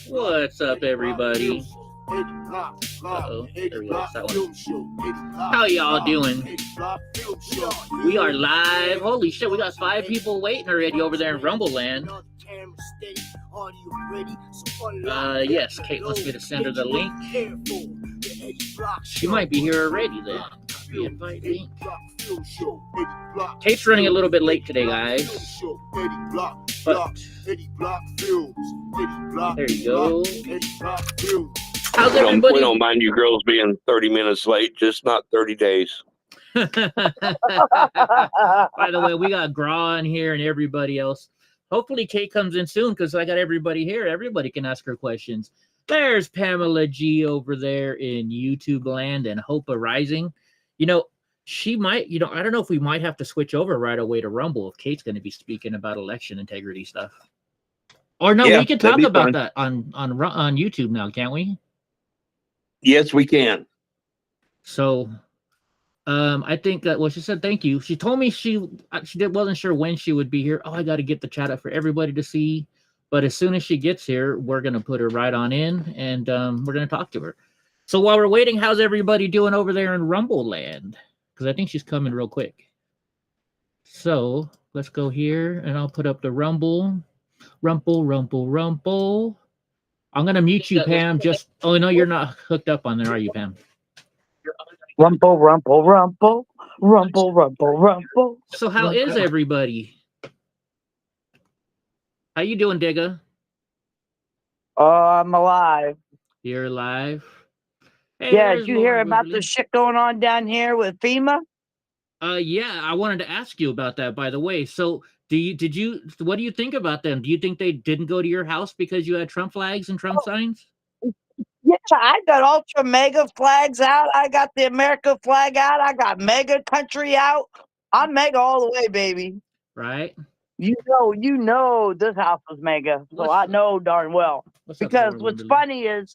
What's up, everybody? Uh-oh, there we go. That one. How y'all doing? We are live. Holy shit, we got 5 people waiting already over there in Rumble Land. Yes, Kate wants me to send her the link. She might be here already then. Copy invite link. Kate's running a little bit late today, guys. But there you go. How's everybody? We don't mind you girls being 30 minutes late, just not 30 days. By the way, we got Gra in here and everybody else. Hopefully Kate comes in soon because I got everybody here. Everybody can ask her questions. There's Pamela G over there in YouTube land and Hope Rising. You know, she might, I don't know if we might have to switch over right away to Rumble if Kate's going to be speaking about election integrity stuff. Or no, we can talk about that on YouTube now, can't we? Yes, we can. So, I think that, well, she said thank you. She told me she wasn't sure when she would be here. Oh, I got to get the chat up for everybody to see. But as soon as she gets here, we're going to put her right on in, and we're going to talk to her. So while we're waiting, how's everybody doing over there in Rumble Land? Because I think she's coming real quick. So let's go here, and I'll put up the Rumble. Rumble. I'm going to mute you, Pam. Oh, no, you're not hooked up on there, are you, Pam? Rumble. So how is everybody? How you doing, Digga? Oh, I'm alive. You're alive? Hey, yeah, did you hear about the shit going on down here with FEMA? Yeah, I wanted to ask you about that, by the way. So what do you think about them? Do you think they didn't go to your house because you had Trump flags and Trump signs? Yeah, I got ultra mega flags out. I got the America flag out. I got mega country out. I'm mega all the way, baby. Right. You know this house was mega. So I know darn well. Because what's funny is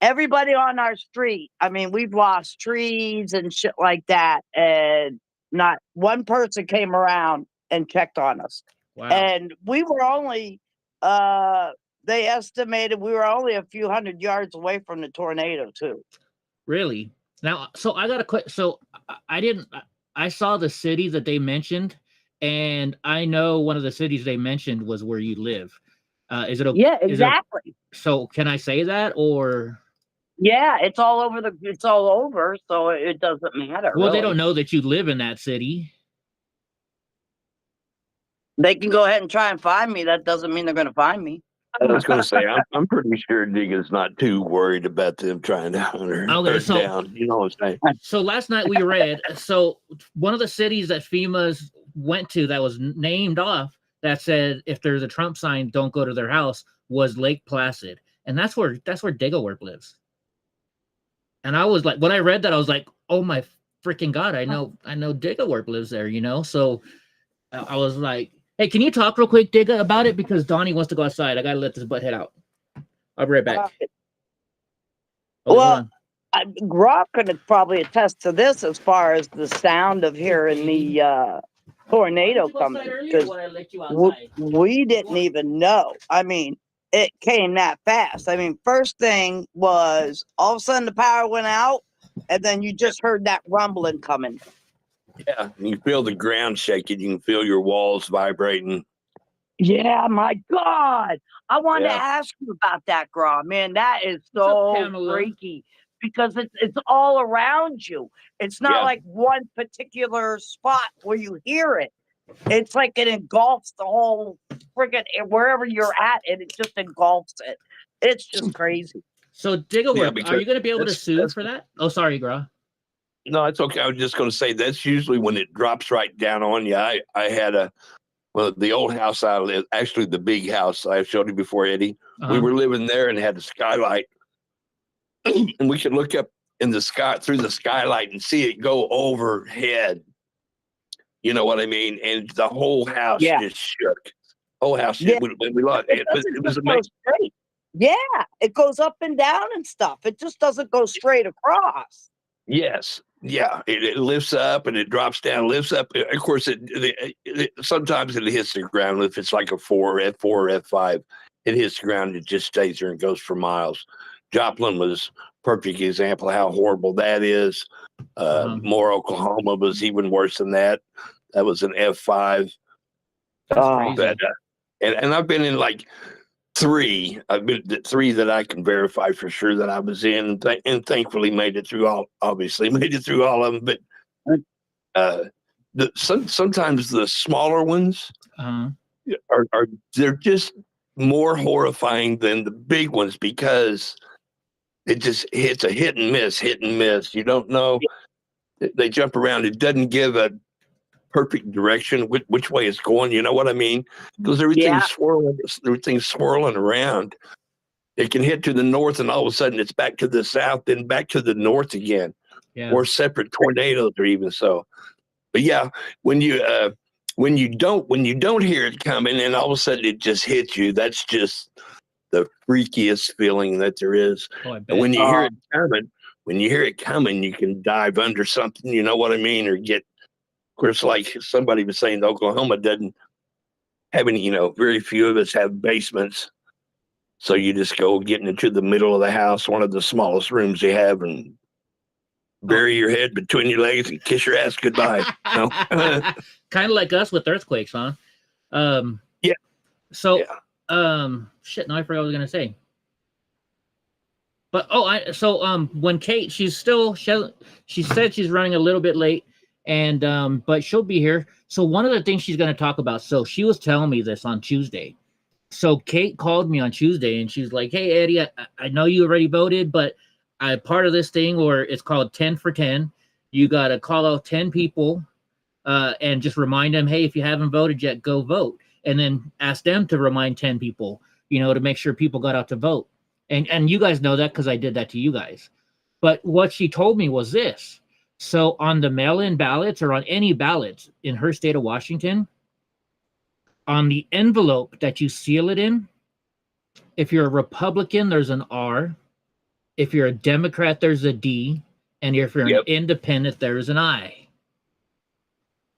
everybody on our street, I mean, we've lost trees and shit like that. And not one person came around and checked on us. Wow. And we were only, they estimated we were only a few hundred yards away from the tornado, too. Really? Now, so I got a question. So I saw the city that they mentioned, and I know one of the cities they mentioned was where you live. Is it okay? Yeah, exactly. So can I say that, or? Yeah, it's all over, so it doesn't matter. Well, really. They don't know that you live in that city. They can go ahead and try and find me. That doesn't mean they're going to find me. I was going to say, I'm pretty sure Digga's not too worried about them trying to hunt her down. You know what I'm saying? So last night we read, so one of the cities that FEMA's went to that was named off that said if there's a Trump sign, don't go to their house, was Lake Placid. And that's where Diggawerp lives. And I was like, when I read that, I was like, oh my freaking God, I know Diggawerp lives there, So I was like, hey, can you talk real quick, Digga, about it? Because Donnie wants to go outside. I got to let this butthead out. I'll be right back. Well, Groff could probably attest to this as far as the sound of hearing the tornado coming. Because we didn't even know. I mean, it came that fast. I mean, first thing was all of a sudden the power went out, and then you just heard that rumbling coming. Yeah, you feel the ground shaking. You can feel your walls vibrating. Yeah, my God. I wanted to ask you about that, Gra. Man, that is so freaky because it's all around you. It's not like one particular spot where you hear it. It's like it engulfs the whole friggin' wherever you're at, and it just engulfs it. It's just crazy. So, Diggawerp, are you going to be able to sue for that? Oh, sorry, Gra. No, it's okay. I was just going to say that's usually when it drops right down on you. I had the old house I lived, actually the big house I showed you before, Eddie. Uh-huh. We were living there and had a skylight, and we could look up in the sky through the skylight and see it go overhead. You know what I mean? And the whole house just shook. Whole house. Yeah. We lost it. It was amazing. Yeah, it goes up and down and stuff. It just doesn't go straight across. Yes. yeah, it lifts up and it drops down, lifts up. Of course, sometimes it hits the ground. If it's like a F4 or F5, it hits the ground. It just stays there and goes for miles. Joplin was perfect example of how horrible that is. Moore, Oklahoma was even worse than that. That was an F5. That's crazy. But, and I've been in like 3. I've been 3 that I can verify for sure that I was in, and thankfully made it through all. Obviously, made it through all of them. But sometimes the smaller ones are they're just more horrifying than the big ones because it's a hit and miss. You don't know. They jump around. It doesn't give a perfect direction which way it's going. You know what I mean? Because everything's swirling around. It can hit to the north, and all of a sudden it's back to the south, then back to the north again. Yeah. Or separate tornadoes, or even so. But yeah, when you don't hear it coming, and all of a sudden it just hits you, that's just the freakiest feeling that there is. And when you hear it coming, you can dive under something. You know what I mean? Or get. Of course, like somebody was saying, Oklahoma doesn't have any, very few of us have basements. So you just go getting into the middle of the house, one of the smallest rooms you have, and bury your head between your legs and kiss your ass goodbye. Kind of like us with earthquakes, huh? Yeah. So, shit, now I forgot what I was going to say. But, when Kate, she said she's running a little bit late. And but she'll be here. So one of the things she's going to talk about, so she was telling me this on Tuesday. So Kate called me on Tuesday and she's like, hey, Eddie, I know you already voted, but I'm part of this thing where it's called 10 for 10. You got to call out 10 people and just remind them, hey, if you haven't voted yet, go vote. And then ask them to remind 10 people, to make sure people got out to vote. And you guys know that because I did that to you guys. But what she told me was this. So on the mail-in ballots or on any ballots in her state of Washington, on the envelope that you seal it in, if you're a Republican, there's an R. If you're a Democrat, there's a D. And if you're an independent, there's an I.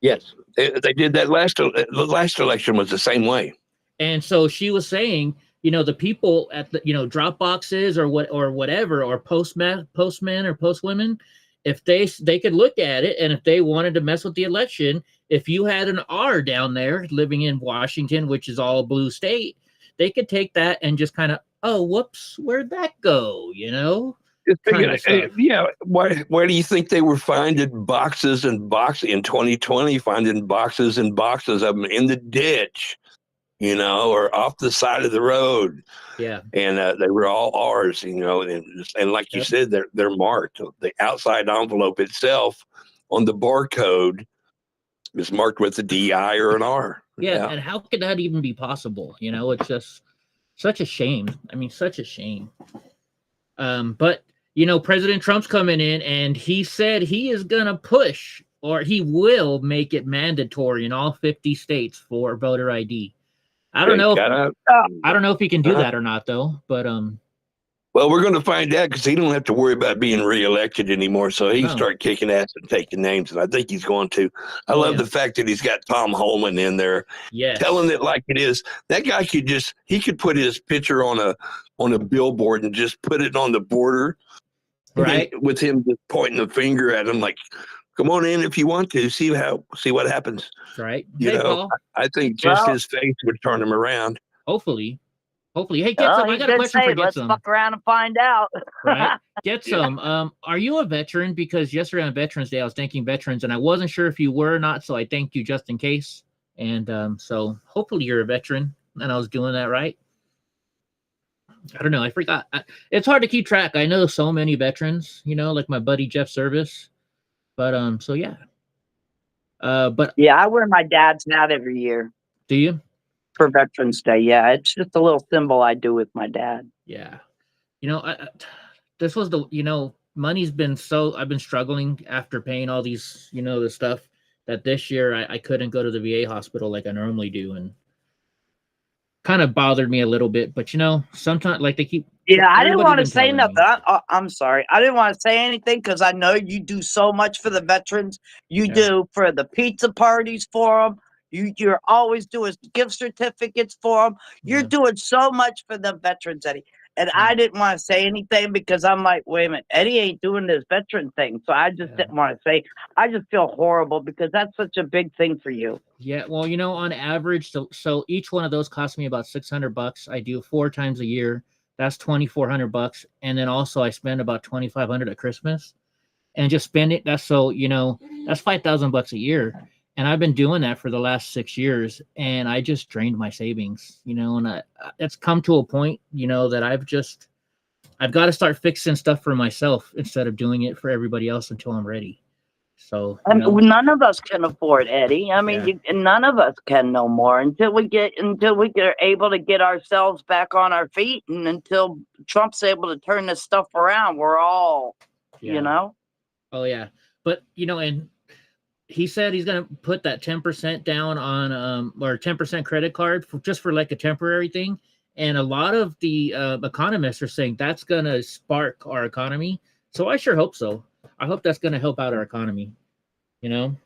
Yes. They did that the last election was the same way. And so she was saying, the people at the, drop boxes or whatever, or postmen or postwomen, if they could look at it, and if they wanted to mess with the election, if you had an R down there living in Washington, which is all blue state, they could take that and just kind of, oh, whoops, where'd that go? Yeah. Why do you think they were finding boxes and boxes in 2020, finding boxes and boxes of them in the ditch, or off the side of the road? Yeah. And they were all R's, and like you said, they're marked. The outside envelope itself on the barcode is marked with a DI or an R. Yeah. And how could that even be possible? It's just such a shame. I mean, such a shame. But, President Trump's coming in and he said he is going to push, or he will make it mandatory in all 50 states for voter ID. I don't know if he can do that or not, though. But well, we're going to find out because he don't have to worry about being reelected anymore. So he can start kicking ass and taking names, and I think he's going to. I love the fact that he's got Tom Holman in there, telling it like it is. That guy could put his picture on a billboard and just put it on the border, right? With him just pointing the finger at him like, come on in if you want to. See what happens. Right. I think just his face would turn him around. Hopefully. Hey, get some. I got a question for Let's fuck around and find out. Right. Get some. Are you a veteran? Because yesterday on Veterans Day, I was thanking veterans, and I wasn't sure if you were or not, so I thanked you just in case. And so hopefully you're a veteran, and I was doing that right. I don't know. I forgot. It's hard to keep track. I know so many veterans, like my buddy Jeff Service. But so yeah. But yeah, I wear my dad's hat every year. Do you? For Veterans Day, yeah, it's just a little symbol I do with my dad. Yeah, this was the money's been I've been struggling after paying all these the stuff that this year I couldn't go to the VA hospital like I normally do, and kind of bothered me a little bit. But sometimes like they keep Yeah, I didn't Everybody's want to been say telling nothing. me. I'm sorry. I didn't want to say anything because I know you do so much for the veterans. You Yeah. do for the pizza parties for them. You're always doing gift certificates for them. You're Yeah. doing so much for the veterans, Eddie. And Yeah. I didn't want to say anything because I'm like, wait a minute, Eddie ain't doing this veteran thing. So I just didn't want to say. I just feel horrible because that's such a big thing for you. Yeah, well, you know, on average, so each one of those costs me about $600. I do 4 times a year. That's $2,400, and then also I spend about $2,500 at Christmas, and just spend it. That's so you know that's $5,000 a year, and I've been doing that for the last 6 years, and I just drained my savings, you know, and it's come to a point, you know, that I've got to start fixing stuff for myself instead of doing it for everybody else until I'm ready. So none of us can afford Eddie. I mean, none of us can no more until we get able to get ourselves back on our feet, and until Trump's able to turn this stuff around. We're all, you know. Oh yeah, but you know, and he said he's gonna put that 10% down on or 10% credit card just for like a temporary thing. And a lot of the economists are saying that's gonna spark our economy. So I sure hope so. I hope that's gonna help out our economy. You know?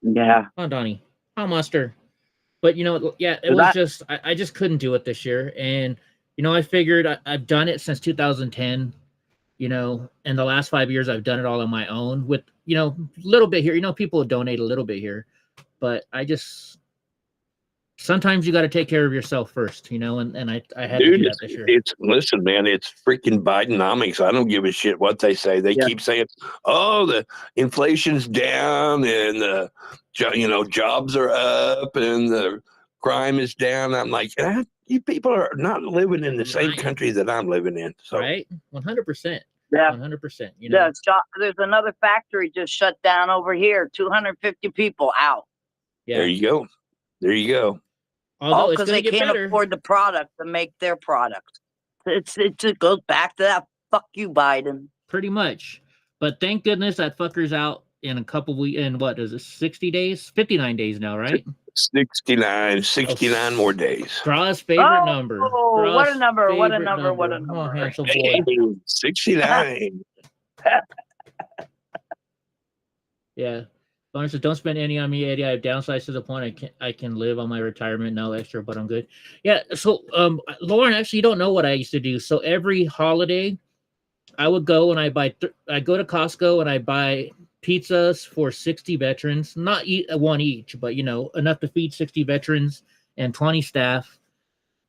Yeah. Oh, Donnie. Oh, Muster. But you know, yeah, it was just I just couldn't do it this year. And you know, I figured I've done it since 2010. You know, in the last 5 years, I've done it all on my own with, you know, a little bit here. You know, people donate a little bit here, but sometimes you got to take care of yourself first, you know, and I had to do that this year. Listen, man, it's freaking Bidenomics. I don't give a shit what they say. They keep saying, oh, the inflation's down and, you know, jobs are up and the crime is down. I'm like, you people are not living in the same country that I'm living in. So. Right? 100%. Yeah. 100%. You know, there's another factory just shut down over here. 250 people out. Yeah. There you go. There you go. Although because they can't afford the product to make their product. It goes back to that. Fuck you, Biden. Pretty much. But thank goodness that fucker's out in a couple weeks. In what is it? 60 days? 59 days now, right? 69 more days. Straw's favorite number. Oh, what a number! What a number! What a number! Oh, handsome boy. 69. Yeah. Lauren says, don't spend any on me, Eddie. I have downsized to the point I can live on my retirement. No extra, but I'm good. Yeah. So, Lauren, actually, you don't know what I used to do. So every holiday, I would go and I go to Costco and I buy pizzas for 60 veterans, not one each, but you know, enough to feed 60 veterans and 20 staff.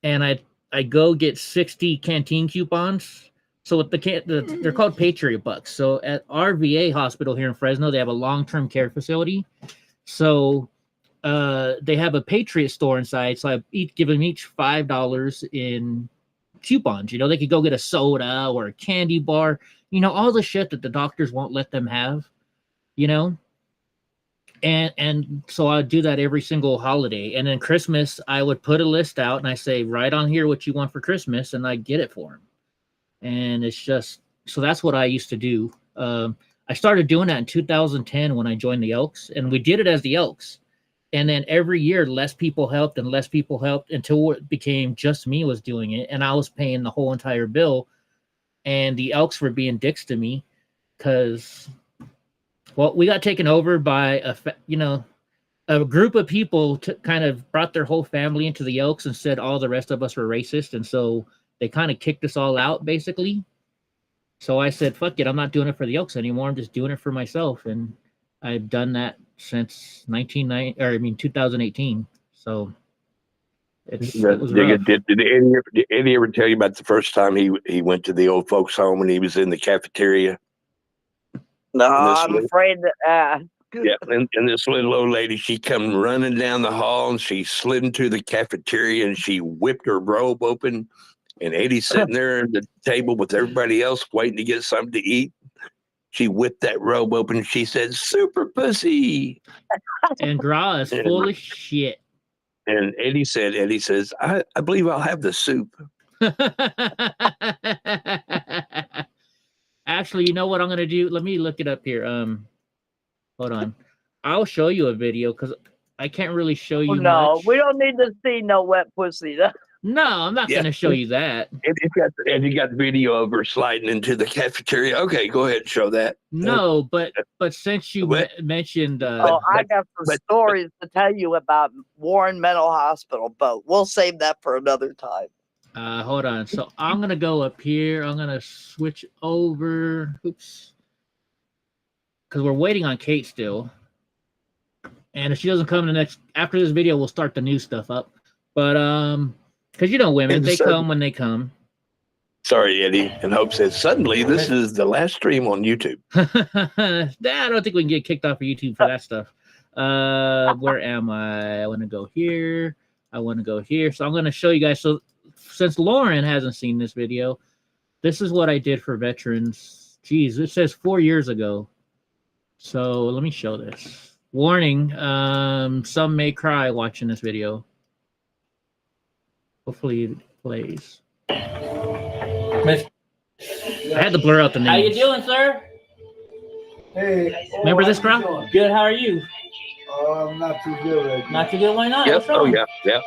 And I go get 60 canteen coupons. So with they're called Patriot bucks. So at our VA hospital here in Fresno, they have a long-term care facility. So they have a Patriot store inside. So I give them each $5 in coupons. You know, they could go get a soda or a candy bar. You know, all the shit that the doctors won't let them have. You know, and so I'd do that every single holiday. And then Christmas, I would put a list out and I say, write on here what you want for Christmas, and I get it for them. And it's just, so that's what I used to do. I started doing that in 2010 when I joined the Elks, and we did it as the Elks. And then every year, less people helped until it became just me was doing it. And I was paying the whole entire bill. And the Elks were being dicks to me because, well, we got taken over by a group of people kind of brought their whole family into the Elks and said all the rest of us were racist. And so they kind of kicked us all out, basically. So I said, fuck it, I'm not doing it for the Elks anymore. I'm just doing it for myself. And I've done that since 2018. So it was rough. Did Eddie ever tell you about the first time he went to the old folks' home and he was in the cafeteria? No, I'm afraid that. Yeah, and this little old lady, she come running down the hall and she slid into the cafeteria and she whipped her robe open. And Eddie's sitting there at the table with everybody else waiting to get something to eat. She whipped that robe open and she said, "Super pussy." And Gra is full of shit. And Eddie says, I believe I'll have the soup. Actually, you know what I'm going to do? Let me look it up here. Hold on. I'll show you a video because I can't really show you much. We don't need to see no wet pussy. No, I'm not going to show you that. And you got video of her sliding into the cafeteria. Okay, go ahead and show that. No, but since you mentioned, I got some stories to tell you about Warren Mental Hospital, but we'll save that for another time. Hold on. So I'm going to go up here. I'm going to switch over. Oops. Because we're waiting on Kate still. And if she doesn't come after this video, we'll start the new stuff up. But, because you know women, they come when they come. Sorry, Eddie. And Hope says, suddenly this is the last stream on YouTube. I don't think we can get kicked off of YouTube for that stuff. Where am I? I want to go here. I want to go here. So I'm going to show you guys. So since Lauren hasn't seen this video, this is what I did for veterans. Geez, it says 4 years ago. So let me show this. Warning, some may cry watching this video. Hopefully it plays. I had to blur out the names. How you doing, sir? Hey. Remember this, Grom? Good, how are you? I'm not too good right now. Not too good, why not? Yep. Oh, yeah.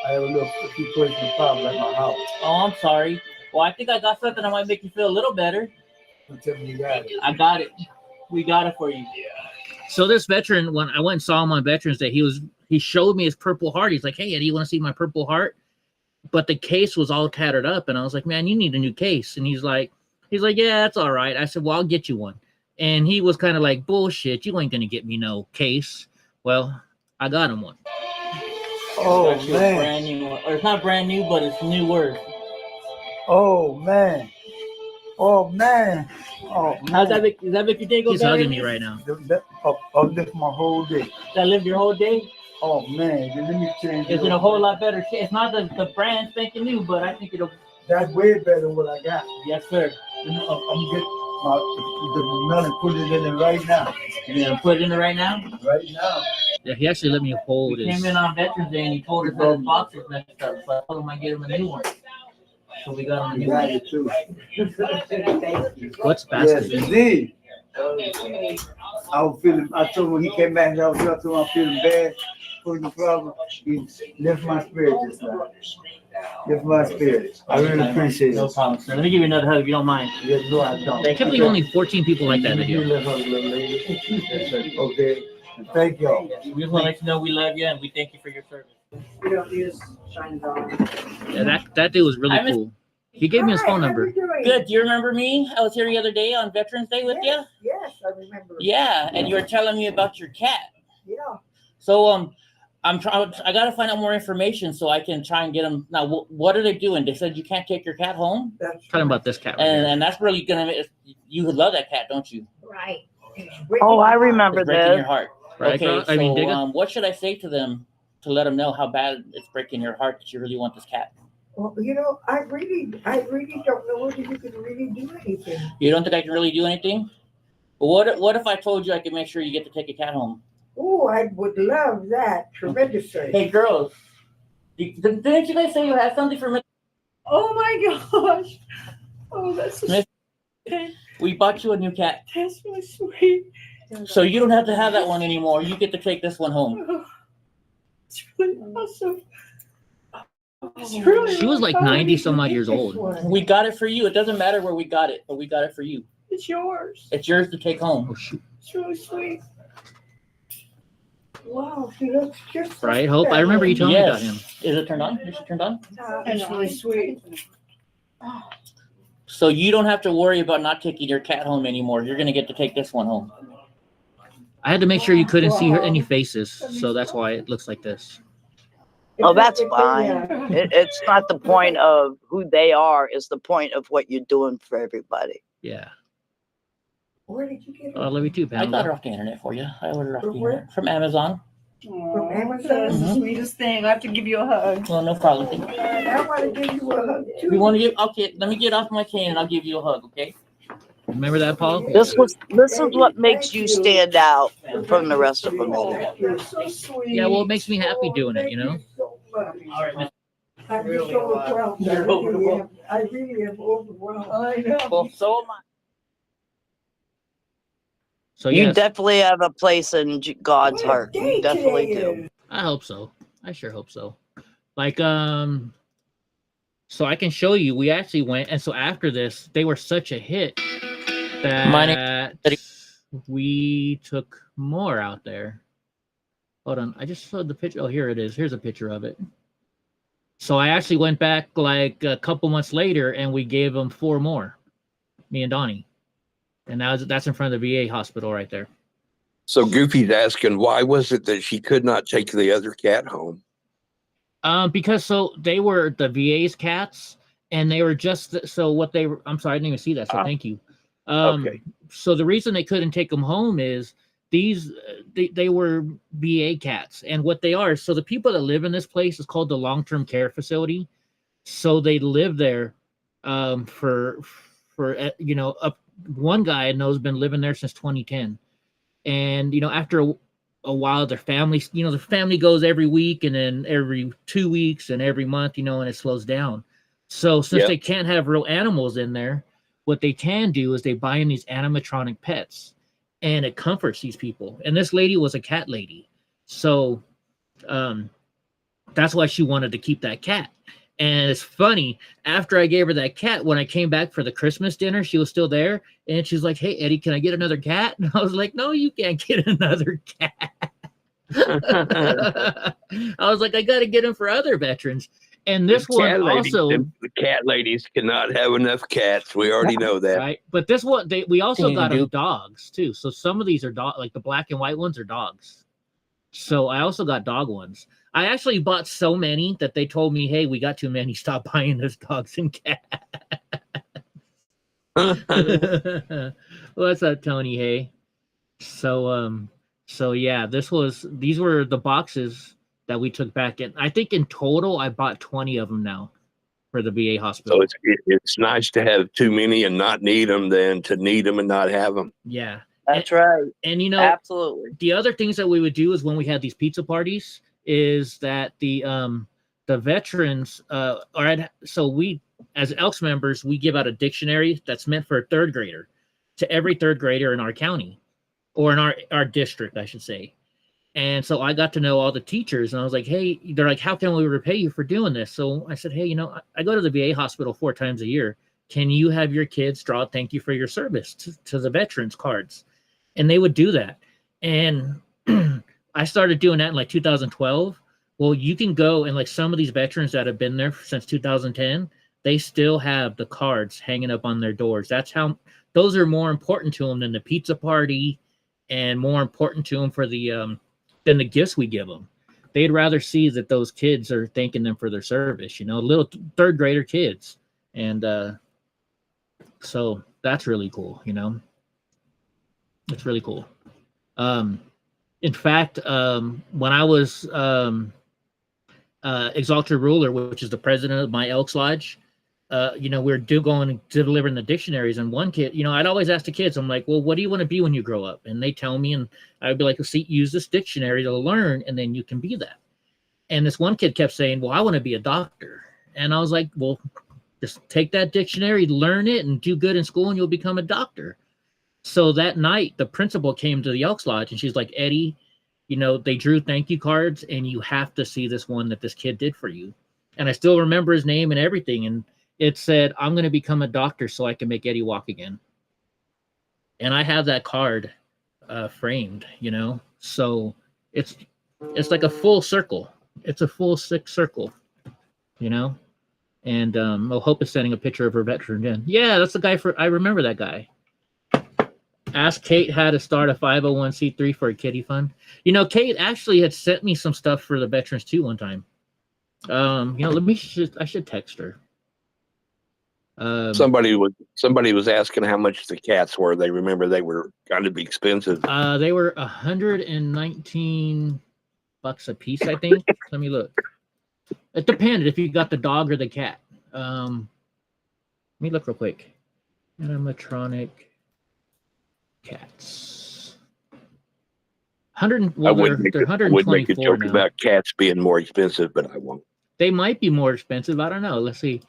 I have a few questions problem at my house. Oh, I'm sorry. Well, I think I got something that might make you feel a little better. Tell me you got it. I got it. We got it for you. So this veteran, when I went and saw him on Veterans Day, he showed me his Purple Heart. He's like, "Hey, Eddie, you want to see my Purple Heart?" But the case was all tattered up, and I was like, "Man, you need a new case." And he's like, "Yeah, that's all right." I said, "Well, I'll get you one." And he was kind of like, "Bullshit, you ain't gonna get me no case." Well, I got him one. Oh, it's man. Brand new, or it's not brand new, but it's new word. Oh, man. Oh, man. Oh, man. How's that make, does that make your day go He's better? hugging me right now. I'll lift my whole day. That lived your whole day? Oh, man. Let me change it. It's in a whole lot better shape. It's not the brand spanking new, but I think it'll. That's way better than what I got. Yes, sir. I'm getting the melon, put it in it right now. You're gonna put it in there right now? Right now. Yeah, he actually let me hold He his. came in on Veterans Day and he told us that his box was messed up, so I told him I'd get him a new one. So we got him a You new got one. it too. What's Yes, basket? indeed. I was feeling. I told him when he came back, I was feeling bad for the problem. He left my spirit this time. Lift my spirit. I really appreciate No it. problem, sir. Let me give you another hug if you don't mind. Yes, no, I don't. I can't believe only 14 people like that video. Okay. Thank y'all. We just want to let you know we love you and we thank you for your service. Yeah, that dude was really cool. He gave me his phone number. Good. Do you remember me? I was here the other day on Veterans Day with you. Yes, I remember. Yeah, and you were telling me about your cat. Yeah. So I'm trying. I got to find out more information so I can try and get them. Now, what are they doing? They said you can't take your cat home, That's Talking about this cat. Right here. and that's really gonna. You would love that cat, don't you? right. Oh, I remember It's breaking this. your heart. Right, Okay, Carl? I mean, dig it. so what should I say to them to let them know how bad it's breaking your heart that you really want this cat? Well, you know, I really don't know whether you can really do anything. You don't think I can really do anything? But what if I told you I could make sure you get to take a cat home? Oh, I would love that tremendously. Hey, girls, didn't you guys say you had something for me? Oh my gosh. Oh, that's so Miss- sweet. We bought you a new cat, That's really sweet. so you don't have to have that one anymore. You get to take this one home. Oh, it's really awesome. It's really She was like awesome. 90 some odd years old. We got it for you. It doesn't matter where we got it, but we got it for you. It's yours. It's yours to take home. Oh, shoot. It's really sweet. Wow, she looks just Right, Hope? I remember you telling me about him. Is it turned on? Is it turned on? It's really sweet. So you don't have to worry about not taking your cat home anymore. You're gonna get to take this one home. I had to make sure you couldn't see any faces, so that's why it looks like this. Oh, that's fine. It's not the point of who they are. It's the point of what you're doing for everybody. Yeah. Where did you get it? I love you too, I got her Pamela. off the internet for you. I ordered her off the From where? internet from Amazon. Oh, Amazon? that's the Mhm. sweetest thing. I have to give you a hug. Well, no problem. I want to give you a hug too. You want to give? Okay, let me get off my cane and I'll give you a hug. Okay. Remember that, Paul? This is what makes you stand out from the rest of them. You're so sweet. Yeah, well, it makes me happy doing it, you know? Thank so much. All right, Miss. I'm just overwhelmed. You're overwhelmed. I really am overwhelmed. I know. Well, so am I. So, You yes, definitely have a place in God's What a heart. day You definitely today do. is. I hope so. I sure hope so. Like, So I can show you. We actually went, and so after this, they were such a hit that we took more out there. Hold on, I just showed the picture. Oh, here it is. Here's a picture of it. So I actually went back like a couple months later, and we gave them 4 more, me and Donnie, and that's in front of the VA hospital right there. So Goofy's asking, why was it that she could not take the other cat home? Because so they were the VA's cats, and they were just so what they were. I'm sorry, I didn't even see that. So thank you. Okay. So the reason they couldn't take them home is they were VA cats, and what they are. So the people that live in this place is called the long-term care facility. So they live there for one guy I know has been living there since 2010, and after a while their family goes every week, and then every 2 weeks, and every month, and it slows down. So since they can't have real animals in there, what they can do is they buy in these animatronic pets, and it comforts these people. And this lady was a cat lady, so that's why she wanted to keep that cat. And it's funny, after I gave her that cat, when I came back for the Christmas dinner, she was still there, and she's like, "Hey Eddie, can I get another cat?" And I was like, "No, you can't get another cat." I was like, "I got to get him for other veterans." And this one also, the cat ladies cannot have enough cats. We already know that, right? But this one, we also got them dogs too. So some of these are like the black and white ones are dogs. So I also got dog ones. I actually bought so many that they told me, "Hey, we got too many. Stop buying those dogs and cats." What's up, Tony? Hey. So yeah, these were the boxes that we took back in. I think in total I bought 20 of them now for the VA hospital. So it's nice to have too many and not need them than to need them and not have them. Yeah, that's right. And absolutely. The other things that we would do is when we had these pizza parties is that the veterans so we as Elks members, we give out a dictionary that's meant for a 3rd grader to every 3rd grader in our county, or in our district, I should say. And so I got to know all the teachers, and I was like, "Hey," they're like, "How can we repay you for doing this?" So I said, "Hey, I go to the VA hospital 4 times a year. Can you have your kids draw a thank you for your service to the veterans cards?" And they would do that. And I started doing that in like 2012. Well, you can go, and like some of these veterans that have been there since 2010, they still have the cards hanging up on their doors. That's how those are more important to them than the pizza party, and more important to them for the than the gifts we give them. They'd rather see that those kids are thanking them for their service, little 3rd grader kids. And so that's really cool, It's really cool. In fact, when I was Exalted Ruler, which is the president of my Elks Lodge, we were going and delivering the dictionaries, and one kid, I'd always ask the kids, I'm like, "Well, what do you want to be when you grow up?" And they tell me, and I'd be like, "See, use this dictionary to learn, and then you can be that." And this one kid kept saying, "Well, I want to be a doctor." And I was like, "Well, just take that dictionary, learn it, and do good in school, and you'll become a doctor." So that night, the principal came to the Elks Lodge, and she's like, "Eddie, they drew thank you cards, and you have to see this one that this kid did for you." And I still remember his name and everything, and it said, "I'm going to become a doctor so I can make Eddie walk again." And I have that card framed, so it's like a full circle. It's a full 6 circle, and Hope is sending a picture of her veteran again. Yeah, that's the guy I remember that guy. Ask Kate how to start a 501c3 for a kiddie fund. Kate actually had sent me some stuff for the veterans too one time. I should text her. Somebody was asking how much the cats were. They remember they were kind of expensive. They were $119 a piece, I think. Let me look. It depended if you got the dog or the cat. Let me look real quick. Animatronic cats. They're 124 I would make a joke now. About cats being more expensive, but I won't. They might be more expensive. I don't know. Let's see.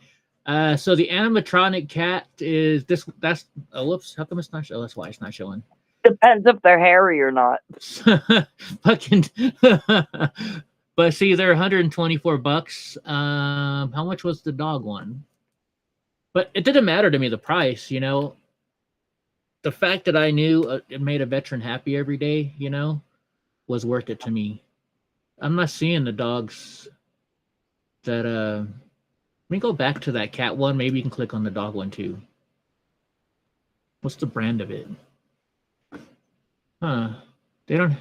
So the animatronic cat is this. That's whoops. How come it's not showing? That's why it's not showing. Depends if they're hairy or not. Fucking. But see, they're $124. How much was the dog one? But it didn't matter to me, the price, you know. The fact that I knew it made a veteran happy every day, you know, was worth it to me. I'm not seeing the dogs that let me go back to that cat one. Maybe you can click on the dog one too. What's the brand of it? Huh. They don't.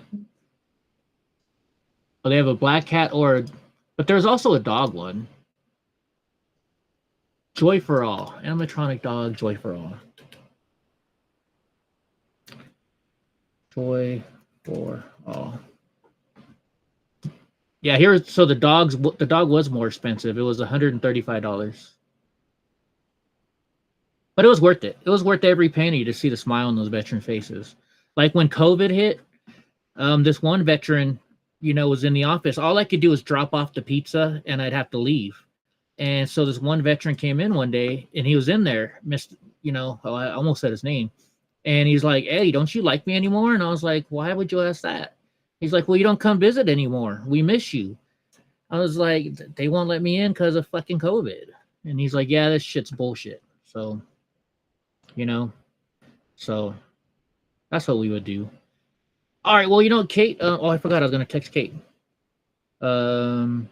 Oh, they have a black cat but there's also a dog one. Joy for All. Animatronic dog, Joy for All. Joy for All. Yeah, so the dog was more expensive. It was $135. But it was worth it. It was worth every penny to see the smile on those veteran faces. Like when COVID hit, this one veteran, you know, was in the office. All I could do was drop off the pizza and I'd have to leave. And so this one veteran came in one day and he was in there, I almost said his name. And he's like, "Eddie, don't you like me anymore?" And I was like, "Why would you ask that?" He's like, "Well, you don't come visit anymore. We miss you." I was like, "They won't let me in because of fucking COVID." And he's like, "Yeah, this shit's bullshit." So, you know, so that's what we would do. All right. Well, you know, Kate, I forgot I was going to text Kate. I'm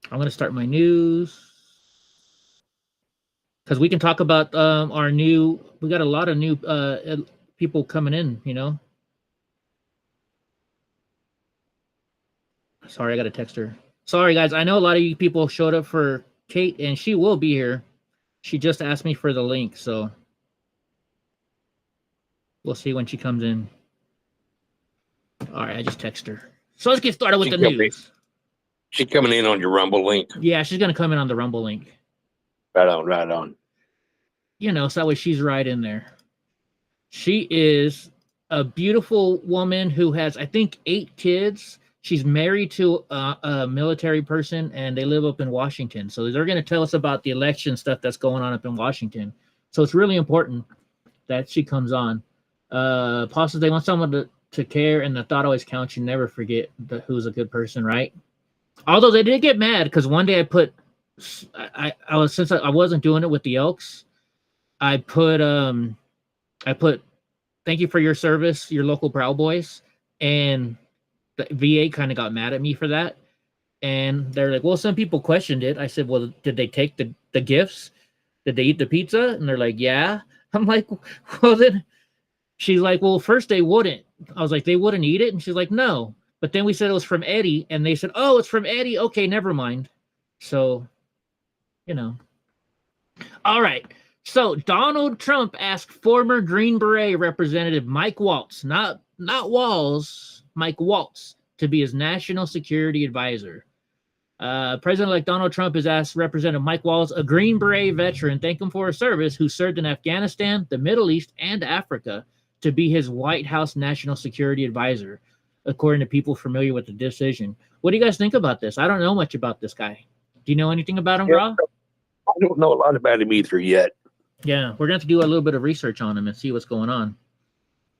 going to start my news. Because we can talk about we got a lot of new people coming in, you know. Sorry, I got to text her. Sorry, guys. I know a lot of you people showed up for Kate, and she will be here. She just asked me for the link, so we'll see when she comes in. All right, I just texted her. So let's get started with the news. She's coming in on your Rumble link. Yeah, she's going to come in on the Rumble link. Right on. You know, so that way she's right in there. She is a beautiful woman who has, I think, 8 kids. She's married to a military person, and they live up in Washington. So they're going to tell us about the election stuff that's going on up in Washington. So it's really important that she comes on. Paul says they want someone to care, and the thought always counts. You never forget who's a good person, right? Although they did get mad because one day I wasn't doing it with the Elks. I put thank you for your service, your local Proud Boys, and the VA kind of got mad at me for that. And they're like, "Well, some people questioned it." I said, "Well, did they take the gifts? Did they eat the pizza?" And they're like, "Yeah." I'm like, "Well, then," she's like, "Well, first they wouldn't." I was like, "They wouldn't eat it?" And she's like, "No." But then we said it was from Eddie, and they said, "Oh, it's from Eddie. Okay, never mind." So, you know. All right. So Donald Trump asked former Green Beret Representative Mike Waltz, not Walls, Mike Waltz, to be his national security advisor. President-elect Donald Trump has asked Representative Mike Waltz, a Green Beret veteran, thank him for his service, who served in Afghanistan, the Middle East, and Africa, to be his White House national security advisor, according to people familiar with the decision. What do you guys think about this? I don't know much about this guy. Do you know anything about him, Rob? I don't know a lot about him either yet. Yeah, we're going to have to do a little bit of research on him and see what's going on.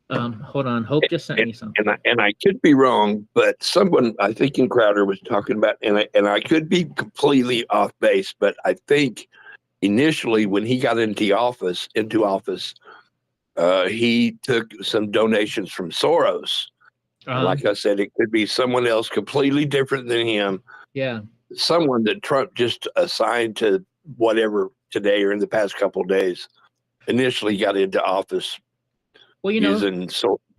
Hold on. Hope just sent me something. And I could be wrong, but someone, I think in Crowder, was talking about, and I could be completely off base, but I think initially when he got into office, he took some donations from Soros. Like I said, it could be someone else completely different than him. Yeah. Someone that Trump just assigned to whatever today or in the past couple of days. Initially got into office using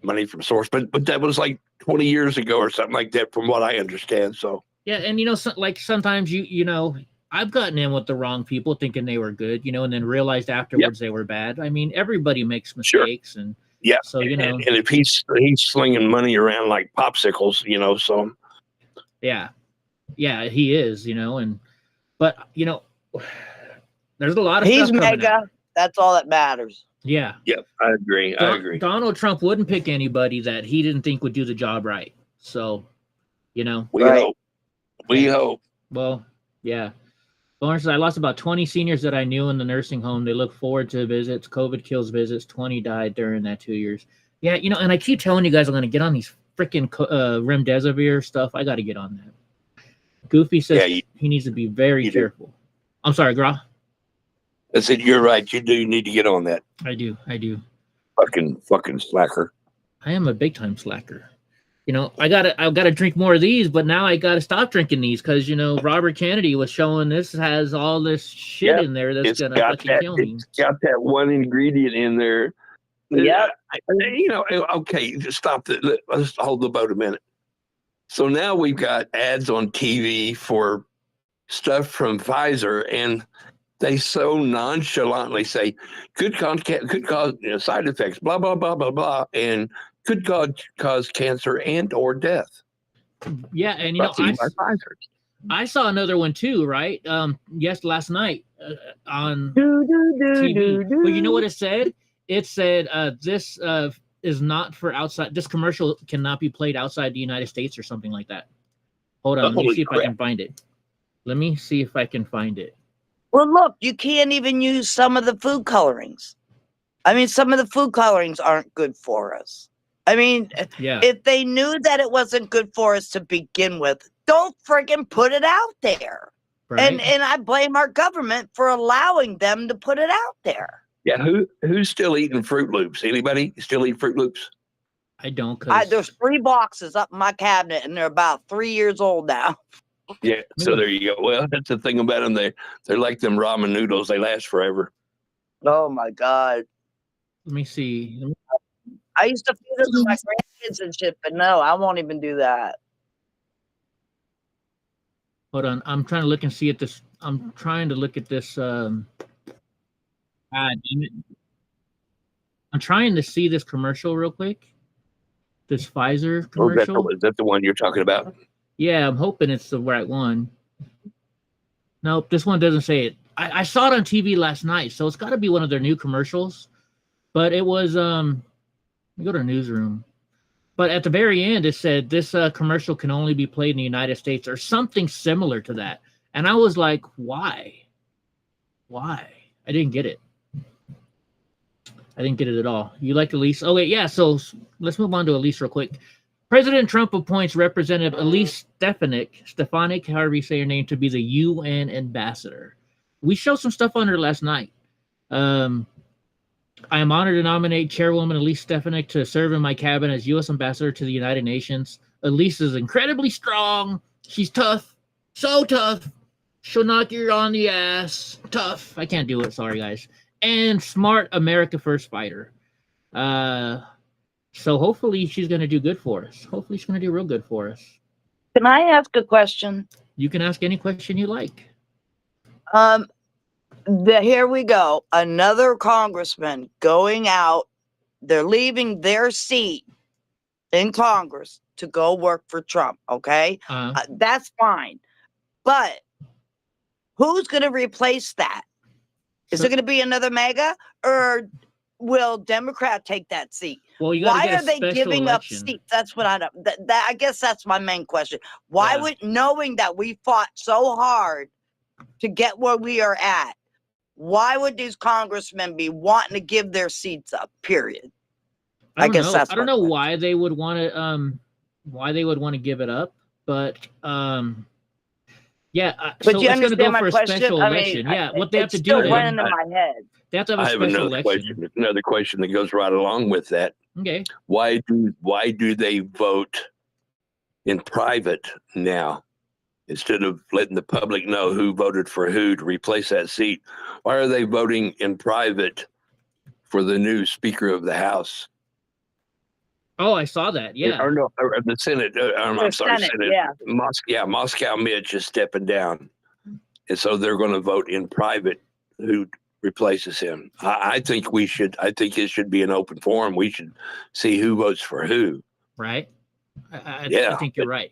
money from Soros, but that was like 20 years ago or something like that, from what I understand. So yeah, and sometimes you know, I've gotten in with the wrong people thinking they were good, you know, and then realized afterwards they were bad. I mean, everybody makes mistakes, and yeah. So you know, and if he's slinging money around like popsicles, you know, so yeah, he is, you know, but you know, there's a lot of he's stuff mega. Out. That's all that matters. Yeah. Yep, I agree. Donald Trump wouldn't pick anybody that he didn't think would do the job right. So, you know, we hope. Well, yeah. Lawrence says, I lost about 20 seniors that I knew in the nursing home. They look forward to visits. COVID kills visits. 20 died during that 2 years. Yeah, you know, and I keep telling you guys I'm going to get on these freaking remdesivir stuff. I got to get on that. Goofy says he needs to be very careful. I'm sorry, Gra. I said you're right. You do need to get on that. I do. Fucking slacker. I am a big time slacker. You know, I've got to drink more of these, but now I got to stop drinking these because, you know, Robert Kennedy was showing this has all this shit in there that's going to fucking kill me. It's got that one ingredient in there. Yeah. You know, okay, just stop that. Let's hold the boat a minute. So now we've got ads on TV for stuff from Pfizer, and they so nonchalantly say could cause side effects, blah, blah, blah, blah, blah, and could cause cancer and or death. Yeah, and you know, I saw another one too, right? Last night on TV. Well, you know what it said? It said this is not for outside. This commercial cannot be played outside the United States or something like that. Hold on, let me see if I can find it. Let me see if I can find it. Well, look, you can't even use some of the food colorings. I mean, some of the food colorings aren't good for us. I mean, if they knew that it wasn't good for us to begin with, don't friggin' put it out there. Right. And I blame our government for allowing them to put it out there. Yeah, who's still eating Fruit Loops? Anybody still eat Fruit Loops? I don't. There's 3 boxes up in my cabinet, and they're about 3 years old now. Yeah, so there you go. Well, that's the thing about them. They're like them ramen noodles. They last forever. Oh, my God. Let me see. I used to feed them to my grandkids and shit, but no, I won't even do that. Hold on. I'm trying to look and see at this. I'm trying to look at this. Damn it. I'm trying to see this commercial real quick. This Pfizer commercial. Is that the one you're talking about? Yeah, I'm hoping it's the right one. Nope, this one doesn't say it. I saw it on TV last night, so it's got to be one of their new commercials. But it was let me go to newsroom. But at the very end, it said this commercial can only be played in the United States or something similar to that. And I was like, why? Why? I didn't get it. I didn't get it at all. You like Elise? Oh, wait, yeah. So let's move on to Elise real quick. President Trump appoints Representative Elise Stefanik, however you say her name, to be the UN ambassador. We showed some stuff on her last night. I am honored to nominate Chairwoman Elise Stefanik to serve in my cabinet as U.S. ambassador to the United Nations. Elise is incredibly strong. She's tough. So tough. She'll knock you on the ass. Tough. I can't do it. Sorry, guys. And smart America First fighter. So hopefully she's going to do good for us. Hopefully she's going to do real good for us. Can I ask a question? You can ask any question you like. Here we go. Another congressman going out. They're leaving their seat in Congress to go work for Trump. Okay. That's fine. But who's going to replace that? Is it going to be another MAGA, or will Democrat take that seat? Well, why are they giving up seats? That's what I don't. I guess that's my main question. Why would, knowing that we fought so hard to get where we are at, why would these congressmen be wanting to give their seats up? Period. I guess that's. I don't know why they would want to give it up, but yeah. But so you it's understand my question? Special election. What they have to do. It's running in my head. They have to have a special election. Another question that goes right along with that. Okay. Why do they vote in private now instead of letting the public know who voted for who to replace that seat? Why are they voting in private for the new Speaker of the House? Oh, I saw that. Yeah. Or no, or the Senate. I'm sorry, Senate. Yeah. Moscow Mitch is stepping down, and so they're going to vote in private who replaces him. I think it should be an open forum. We should see who votes for who. Right. I think you're right.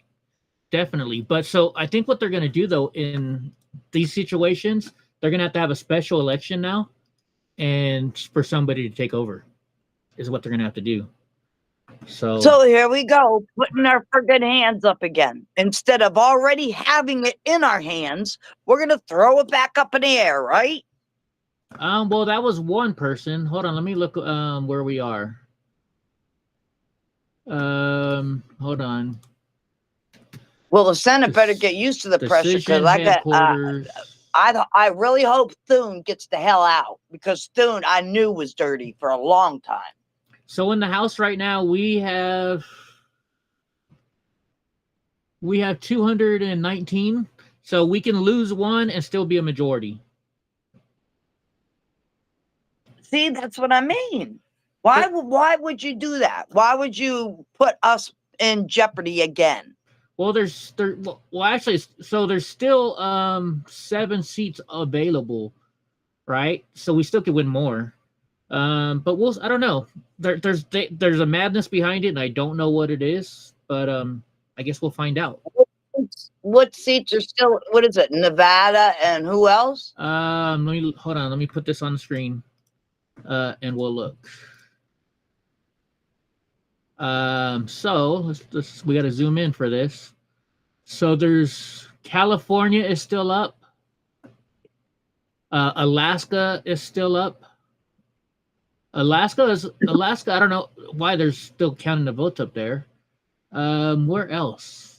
Definitely. But so I think what they're going to do though in these situations, they're going to have a special election now, and for somebody to take over is what they're going to have to do. So here we go, putting our friggin' hands up again. Instead of already having it in our hands, we're going to throw it back up in the air, right? Well, that was one person. Hold on, let me look where we are. Hold on. Well, the Senate better get used to the pressure because I really hope Thune gets the hell out because Thune I knew was dirty for a long time. So in the House right now we have 219. So we can lose one and still be a majority. See, that's what I mean. Why would you do that? Why would you put us in jeopardy again? Well, there's still 7 seats available, right? So we still could win more. But I don't know. There's a madness behind it, and I don't know what it is. But I guess we'll find out. What seats are still? What is it? Nevada and who else? Let me put this on the screen, and we'll look. So we got to zoom in for this. So there's California is still up. Alaska is still up. Alaska. I don't know why they're still counting the votes up there. Where else?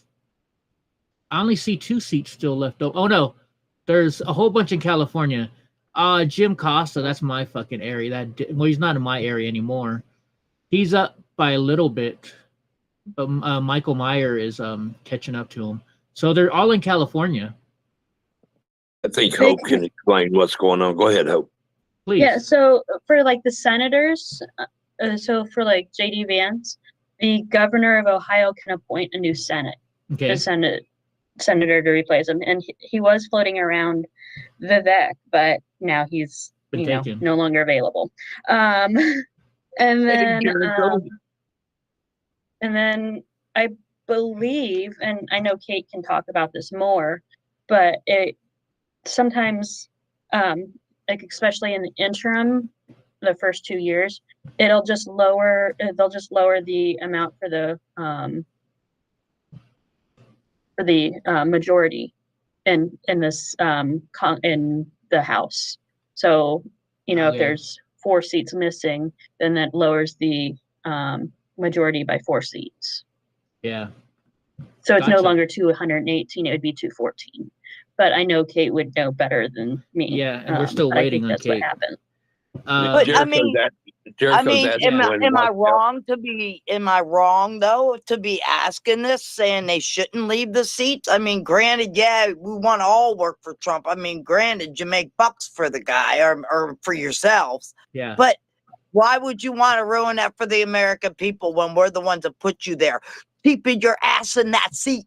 I only see 2 seats still left open. Oh no, there's a whole bunch in California. Jim Costa, that's my fucking area. He's not in my area anymore. He's up by a little bit, but Michael Meyer is catching up to him. So they're all in California. I think Hope can explain what's going on. Go ahead, Hope. Please. Yeah, so for like the senators, so for like J.D. Vance, the governor of Ohio can appoint a new Senate. Okay. Senator to replace him, and he was floating around Vivek, but now he's no longer available. And then I believe, and I know Kate can talk about this more, but it sometimes, like especially in the interim, the first 2 years, they'll just lower the amount for the majority in this in the House. So if there's 4 seats missing, then that lowers the majority by 4 seats. Yeah. So it's no longer 218; it would be 214. But I know Kate would know better than me. Yeah, and we're still waiting on Kate. That's what happened. But am I wrong to be? Am I wrong though to be asking this, saying they shouldn't leave the seats? I mean, granted, yeah, we want to all work for Trump. I mean, granted, you make bucks for the guy or for yourselves. Yeah. But why would you want to ruin that for the American people when we're the ones that put you there, keeping your ass in that seat?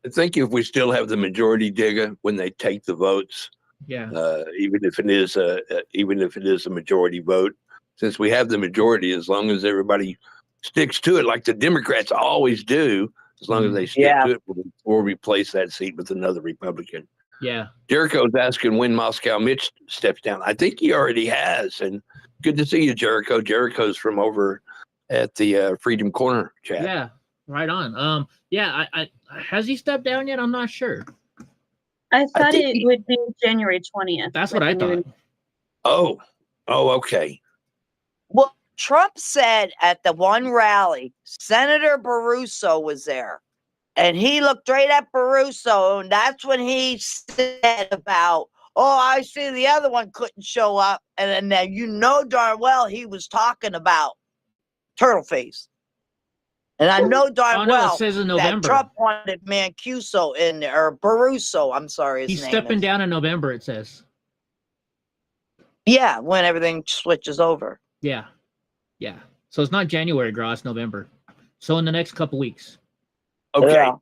I think if we still have the majority, Digger, when they take the votes. Yeah. Even if it is a majority vote, since we have the majority, as long as everybody sticks to it, like the Democrats always do, as long as they stick to it, we'll replace that seat with another Republican. Yeah. Jericho's asking when Moscow Mitch steps down. I think he already has, and good to see you, Jericho. Jericho's from over at the Freedom Corner chat. Yeah, right on. Yeah, I has he stepped down yet? I'm not sure. I thought it would be January 20th. That's what I thought. Oh, okay. Well, Trump said at the one rally, Senator Barroso was there. And he looked right at Barroso, and that's when he said about, I see the other one couldn't show up. And then darn well he was talking about Turtleface. And I know darn well it says in November. that Trump wanted Mancuso in there, or Barroso, I'm sorry. He's stepping down in November, it says. Yeah, when everything switches over. Yeah. Yeah. So it's not January, Graw, it's November. So in the next couple weeks. Okay.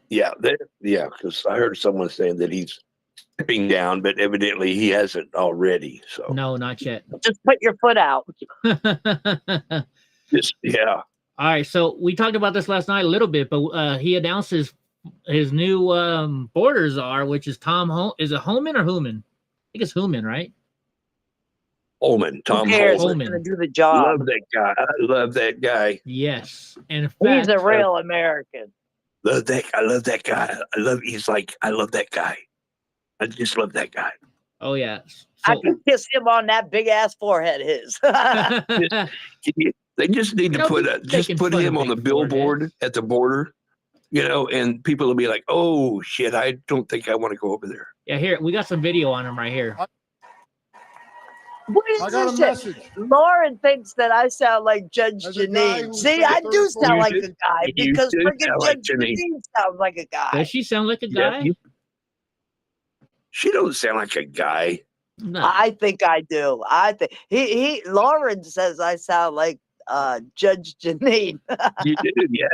Yeah, because I heard someone saying that he's stepping down, but evidently he hasn't already. So no, not yet. Just put your foot out. All right, so we talked about this last night a little bit, but he announced his new border czar, which is Is it Homan or Human? I think it's Human, right? Holman, Tom Holman. Gonna do the job. Love that guy. I love that guy. Yes, and he's a real American. Love that. I love that guy. I love that guy. I just love that guy. Oh yeah. I can kiss him on that big ass forehead of his. They just need to put him on the billboard at the border, and people will be like, "Oh shit, I don't think I want to go over there." Yeah, here we got some video on him right here. What is this shit? Lauren thinks that I sound like Judge Janine. See, I do sound like a guy because freaking Judge Janine sounds like a guy. Does she sound like a guy? She don't sound like a guy. No. I think I do. I think Lauren says I sound like Judge Janine. You do, yeah.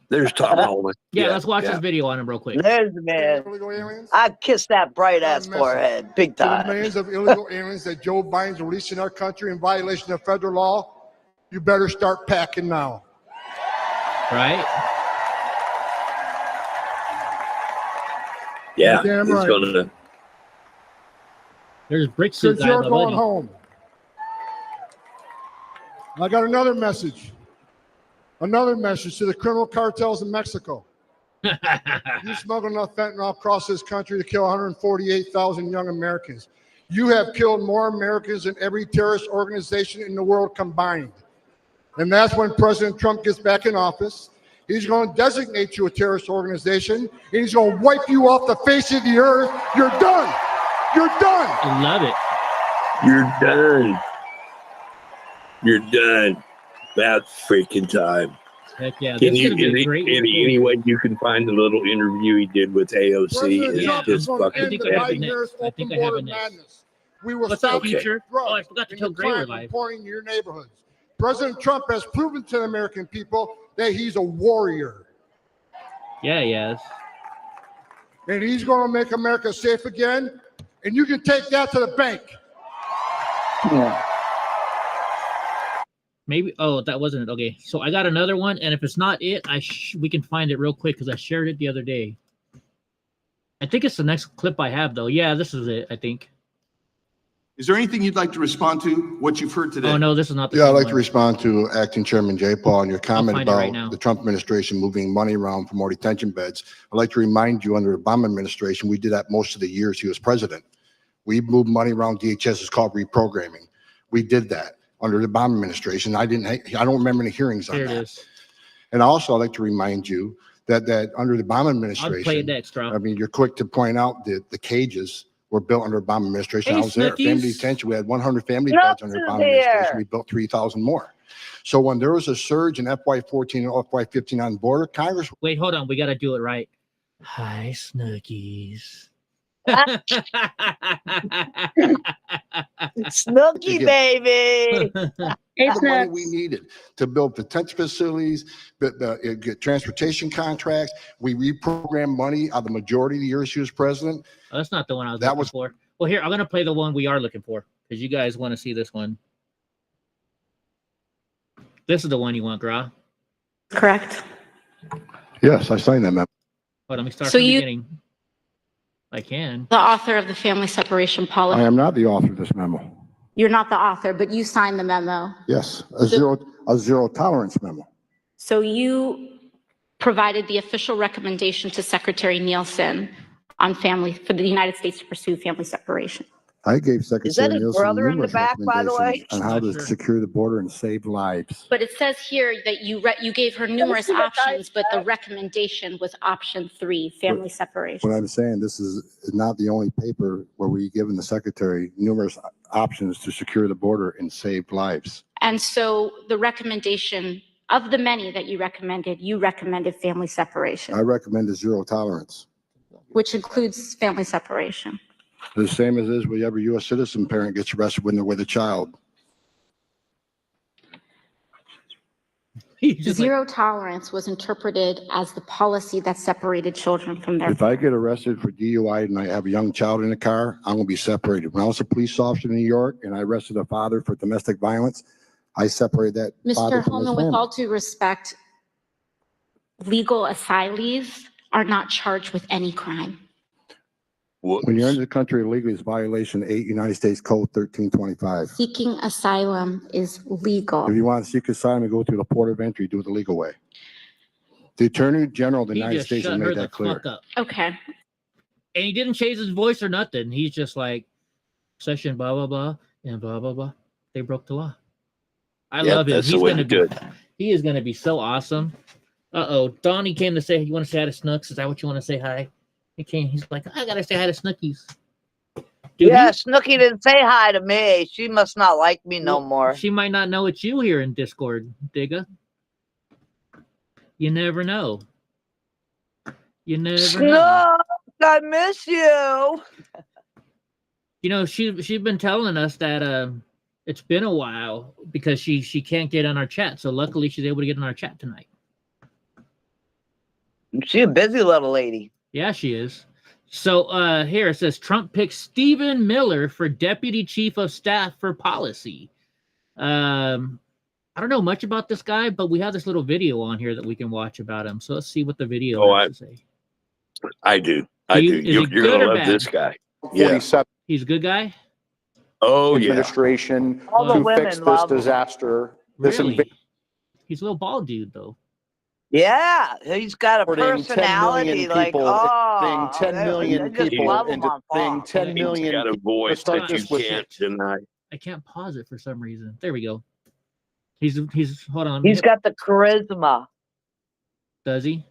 There's Tom Holland. Yeah, let's watch this video on him real quick. There's the man. I kissed that bright ass forehead, big time. To the millions of illegal aliens that Joe Biden's releasing our country in violation of federal law, you better start packing now. Right? Yeah, damn right. There's bricks. You're going home. I got another message. Another message to the criminal cartels in Mexico. You smuggle enough fentanyl across this country to kill 148,000 young Americans. You have killed more Americans than every terrorist organization in the world combined. And that's when President Trump gets back in office. He's going to designate you a terrorist organization, and he's going to wipe you off the face of the earth. You're done. You're done. I love it. You're done. You're done. About freaking time. Heck yeah. Any way you can find the little interview he did with AOC is just fucking I think I have it next. We will What's stop up, future? drugs Oh, I forgot to tell Gray we're live. pouring in your neighborhoods. President Trump has proven to the American people that he's a warrior. Yeah, he has. And he's going to make America safe again. And you can take that to the bank. Yeah. Maybe. Oh, that wasn't it. Okay, so I got another one, and if it's not it, we can find it real quick because I shared it the other day. I think it's the next clip I have, though. Yeah, this is it. I think. Is there anything you'd like to respond to what you've heard today? Oh no, this is not the. Yeah, same I'd like one. to respond to Acting Chairman J. Paul on your comment right about the Trump administration moving money around for more detention beds. I'd like to remind you, under the Obama administration, we did that most of the years he was president. We moved money around. DHS is called reprogramming. We did that under the Obama administration. I don't remember any hearings on There that. it is. And also, I'd like to remind you that under the Obama administration, I'll play it next, Rob. I mean, you're quick to point out that the cages were built under Obama administration. Hey, I was there. Snookies. Family detention. We had 100 family beds under Obama administration. We built 3,000 more. So when there was a surge in FY14 and FY15 on the border, Congress. Wait, hold on. We got to do it right. Hi, Snookies. Snooky baby. The money we needed to build detention facilities, get transportation contracts. We reprogrammed money out of the majority of the years she was president. Oh, that's not the one I was looking for. Well, here, I'm going to play the one we are looking for because you guys want to see this one. This is the one you want, Gra. Correct. Yes, I signed that memo. Hold on, let me start from the beginning. I can. The author of the family separation policy. I am not the author of this memo. You're not the author, but you signed the memo. Yes, a zero tolerance memo. So you provided the official recommendation to Secretary Nielsen on for the United States to pursue family separation. I gave Secretary Nielsen brother in the back, by the way? on how to secure the border and save lives. But it says here that you gave her numerous options, but the recommendation was option 3, family separation. What I'm saying, this is not the only paper where we given the secretary numerous options to secure the border and save lives. And so the recommendation of the many that you recommended family separation. I recommend a zero tolerance. Which includes family separation. The same as is with every U.S. citizen parent gets arrested when they're with a child. Zero tolerance was interpreted as the policy that separated children from their. If I get arrested for DUI and I have a young child in the car, I'm going to be separated. When I was a police officer in New York and I arrested a father for domestic violence, I separated that father Mr. from his Holman, with family. all due respect, legal asylees are not charged with any crime. When you're in the country illegally, it's violation 8 United States Code 1325. Seeking asylum is legal. If you want to seek asylum and go through the port of entry, do it the legal way. The Attorney General of the United States has made that clear. Okay. And he didn't change his voice or nothing. He's just like, session blah, blah, blah, and blah, blah, blah. They broke the law. I love him. That's He's the way gonna to do be. it. He is gonna be so awesome. Donnie came to say, "You want to say hi to Snooks? Is that what you want to say hi?" He came. He's like, "I gotta say hi to Snookies." Dude, yeah, Snooki didn't say hi to me. She must not like me no more. She might not know it's you here in Discord, Digga. You never know. You never know. I miss you. You know, she's been telling us that it's been a while because she can't get on our chat. So luckily she's able to get on our chat tonight. She's a busy little lady. Yeah, she is. So here it says Trump picks Stephen Miller for Deputy Chief of Staff for Policy. I don't know much about this guy, but we have this little video on here that we can watch about him. So let's see what the video has to say. I do. You're going to love this guy. Yeah. He's a good guy? Oh, yeah. Administration to fix this disaster. Really? He's a little bald dude, though. Yeah, he's got a personality like, oh, 10 million people into thing 10 million. He's got a voice that you can't deny. I can't pause it for some reason. There we go. He's hold on. He's got the charisma. Does he?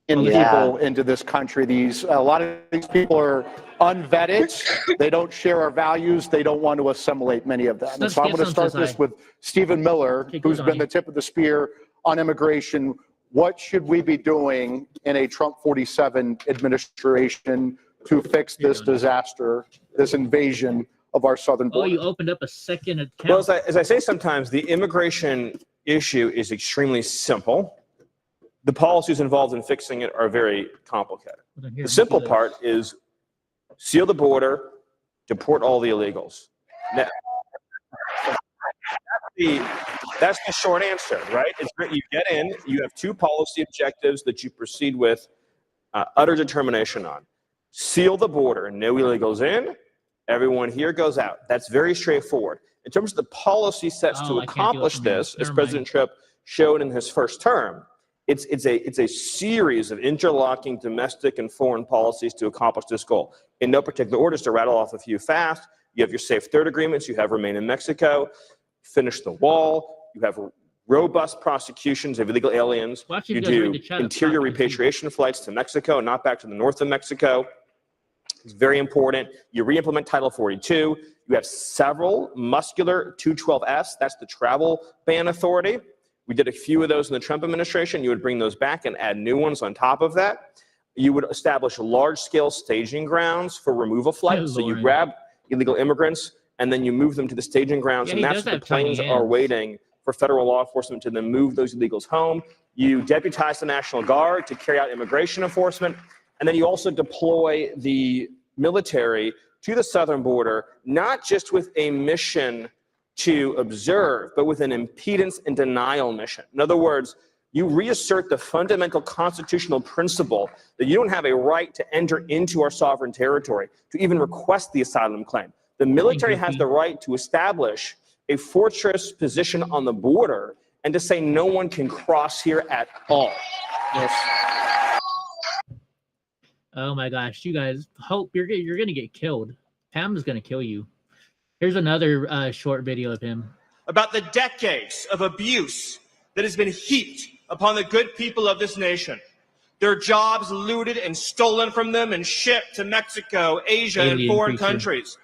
People into this country. A lot of these people are unvetted. They don't share our values. They don't want to assimilate many of them. And so I'm going to start this with Stephen Miller, who's been the tip of the spear on immigration. What should we be doing in a Trump 47 administration to fix this disaster, this invasion of our southern border? Oh, you opened up a second account. Well, as I say sometimes, the immigration issue is extremely simple. The policies involved in fixing it are very complicated. The simple part is seal the border, deport all the illegals. Now, that's the short answer, right? You get in, you have two policy objectives that you proceed with utter determination on. Seal the border, no illegals in, everyone here goes out. That's very straightforward. In terms of the policy sets to accomplish this, as President Trump showed in his first term, it's a series of interlocking domestic and foreign policies to accomplish this goal. In no particular order, to rattle off a few fast, you have your Safe Third agreements, you have Remain in Mexico, finish the wall, you have robust prosecutions of illegal aliens, you do interior repatriation flights to Mexico, not back to the north of Mexico. It's very important. You re-implement Title 42. You have several muscular 212Fs, that's the travel ban authority. We did a few of those in the Trump administration. You would bring those back and add new ones on top of that. You would establish large-scale staging grounds for removal flights. So you grab illegal immigrants, and then you move them to the staging grounds, and that's where the planes are waiting for federal law enforcement to then move those illegals home. You deputize the National Guard to carry out immigration enforcement, and then you also deploy the military to the southern border, not just with a mission to observe, but with an impedance and denial mission. In other words, you reassert the fundamental constitutional principle that you don't have a right to enter into our sovereign territory, to even request the asylum claim. The military has the right to establish a fortress position on the border and to say no one can cross here at all. Yes. Oh my gosh, you guys, hope you're going to get killed. Pam is going to kill you. Here's another short video of him. About the decades of abuse that has been heaped upon the good people of this nation. Their jobs looted and stolen from them and shipped to Mexico, Asia, and foreign countries.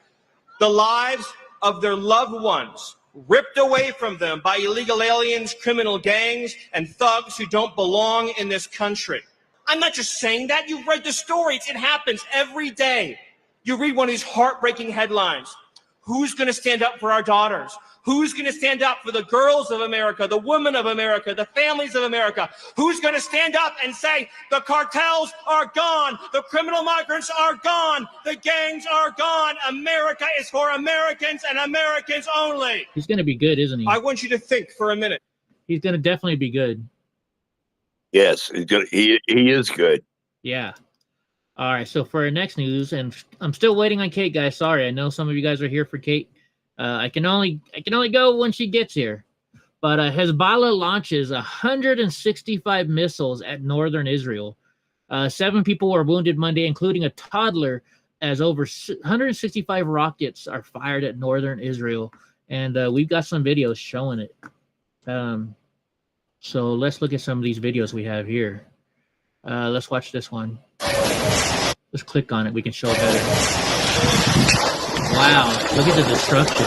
The lives of their loved ones ripped away from them by illegal aliens, criminal gangs, and thugs who don't belong in this country. I'm not just saying that. You've read the stories. It happens every day. You read one of these heartbreaking headlines. Who's going to stand up for our daughters? Who's going to stand up for the girls of America, the women of America, the families of America? Who's going to stand up and say the cartels are gone, the criminal migrants are gone, the gangs are gone, America is for Americans and Americans only? He's going to be good, isn't he? I want you to think for a minute. He's going to definitely be good. Yes, he is good. Yeah. All right, so for our next news, and I'm still waiting on Kate, guys. Sorry, I know some of you guys are here for Kate. I can only go when she gets here. But Hezbollah launches 165 missiles at northern Israel. 7 people were wounded Monday, including a toddler, as over 165 rockets are fired at northern Israel. And we've got some videos showing it. So let's look at some of these videos we have here. Let's watch this one. Let's click on it. We can show it better. Wow, look at the destruction.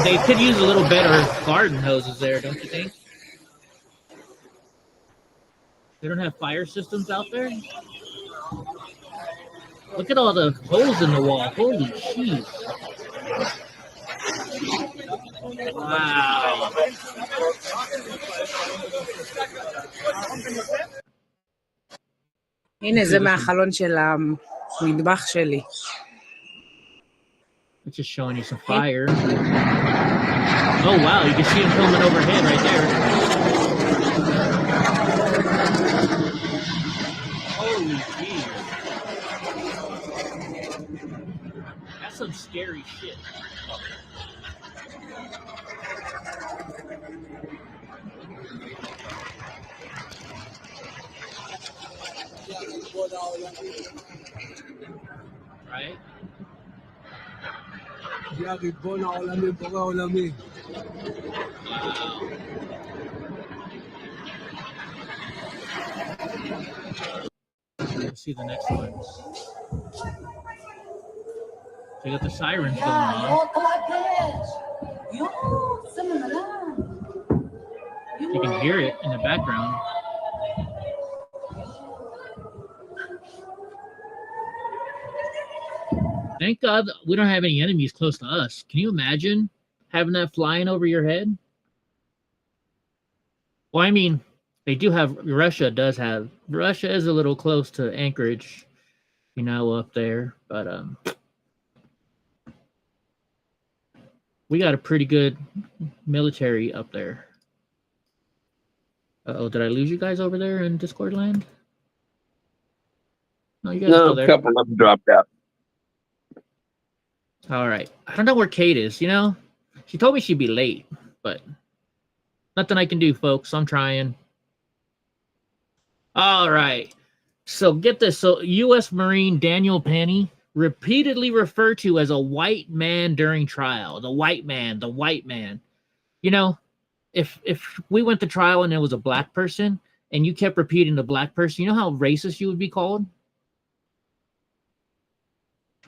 They could use a little better garden hoses there, don't you think? They don't have fire systems out there? Look at all the holes in the wall. Holy jeez. Wow. הנה, זה מהחלון של המטבח שלי. It's just showing you some fire. Oh, wow. You can see them filming overhead right there. Holy jeez. That's some scary shit. Right? Let's see the next one. They got the sirens going on. You can hear it in the background. Thank God we don't have any enemies close to us. Can you imagine having that flying over your head? Well, I mean, they do have, Russia is a little close to Anchorage, you know, up there, but we got a pretty good military up there. Uh-oh, did I lose you guys over there in Discord land? No, you guys are still there. A couple of them dropped out. All right. I don't know where Kate is, you know? She told me she'd be late, but nothing I can do, folks. I'm trying. All right. So get this. So U.S. Marine Daniel Penny, repeatedly referred to as a white man during trial. The white man, the white man. You know, if we went to trial and it was a black person and you kept repeating the black person, you know how racist you would be called?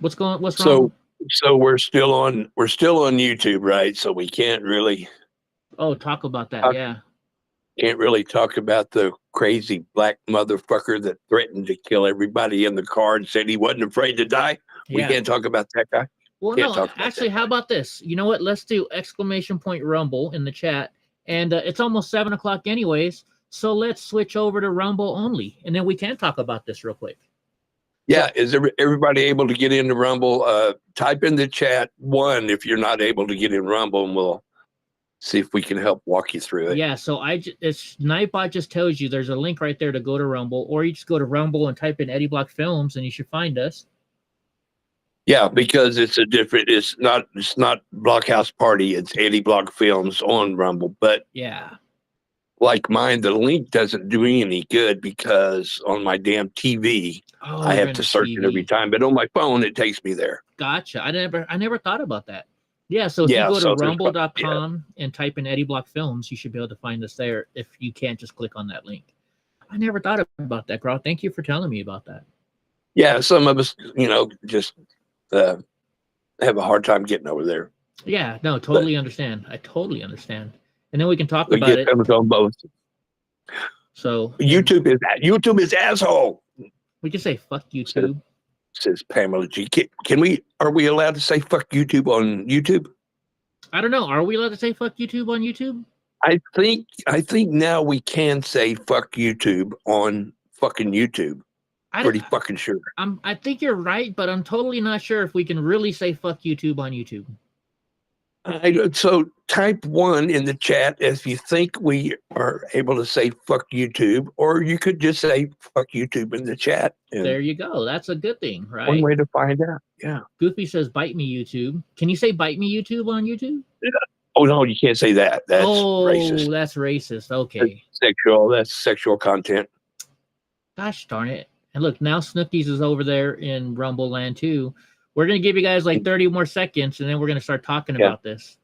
What's wrong? So we're still on YouTube, right? So we can't really talk about that, yeah. Can't really talk about the crazy black motherfucker that threatened to kill everybody in the car and said he wasn't afraid to die. We can't talk about that guy. Well, no, actually, how about this? You know what? Let's do ! Rumble in the chat. And it's almost 7 o'clock anyways. So let's switch over to Rumble only. And then we can talk about this real quick. Yeah, is everybody able to get into Rumble? Type in the chat 1 if you're not able to get in Rumble, and we'll see if we can help walk you through it. Yeah, so Nightbot just tells you there's a link right there to go to Rumble, or you just go to Rumble and type in Eddie Block Films, and you should find us. Yeah, because it's not Blockhouse Party, it's Eddie Block Films on Rumble, but yeah. Like mine, the link doesn't do me any good because on my damn TV, I have to search it every time. But on my phone, it takes me there. Gotcha. I never thought about that. Yeah, so if you go to rumble.com and type in Eddie Block Films, you should be able to find us there if you can't just click on that link. I never thought about that, Carl. Thank you for telling me about that. Yeah, some of us, just have a hard time getting over there. Yeah, no, totally understand. I totally understand. And then we can talk about it. On both. So YouTube is asshole. We can say fuck YouTube. Says Pamela G. Are we allowed to say fuck YouTube on YouTube? I don't know. Are we allowed to say fuck YouTube on YouTube? I think now we can say fuck YouTube on fucking YouTube. Pretty fucking sure. I think you're right, but I'm totally not sure if we can really say fuck YouTube on YouTube. So type 1 in the chat if you think we are able to say fuck YouTube, or you could just say fuck YouTube in the chat. There you go. That's a good thing, right? One way to find out. Yeah. Goofy says, bite me, YouTube. Can you say bite me, YouTube on YouTube? Oh, no, you can't say that. That's racist. That's racist. Okay. That's sexual content. Gosh darn it. And look, now Snookies is over there in Rumble Land too. We're gonna give you guys like 30 more seconds, and then we're gonna start talking about this.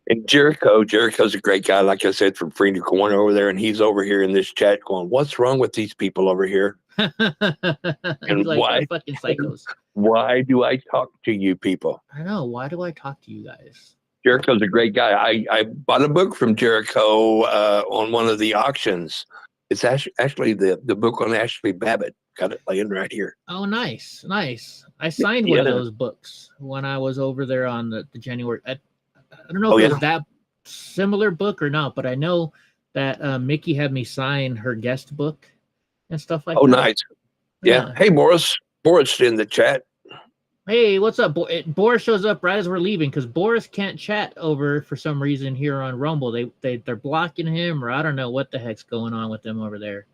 And Jericho's a great guy, like I said, from Freedom Corner over there, and he's over here in this chat going, "What's wrong with these people over here?" And like, why fucking psychos? Why do I talk to you people? I know. Why do I talk to you guys? Jericho's a great guy. I bought a book from Jericho on one of the auctions. It's actually the book on Ashley Babbitt. Got it laying right here. Oh, nice. I signed one of those books when I was over there on the January. I don't know if it was that similar book or not, but I know that Mickey had me sign her guest book and stuff like that. Oh, nice. Yeah. Hey, Boris in the chat. Hey, what's up? Boris shows up right as we're leaving because Boris can't chat over for some reason here on Rumble. They're blocking him, or I don't know what the heck's going on with them over there.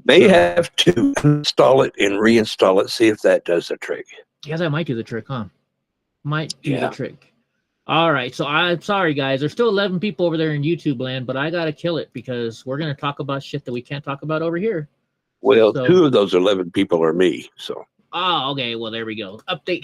They have to install it and reinstall it. See if that does the trick. Yeah, that might do the trick, huh? Might do the trick. All right, so I'm sorry, guys. There's still 11 people over there in YouTube land, but I gotta kill it because we're gonna talk about shit that we can't talk about over here. Well, 2 of those 11 people are me. So. Oh, okay. Well, there we go. Update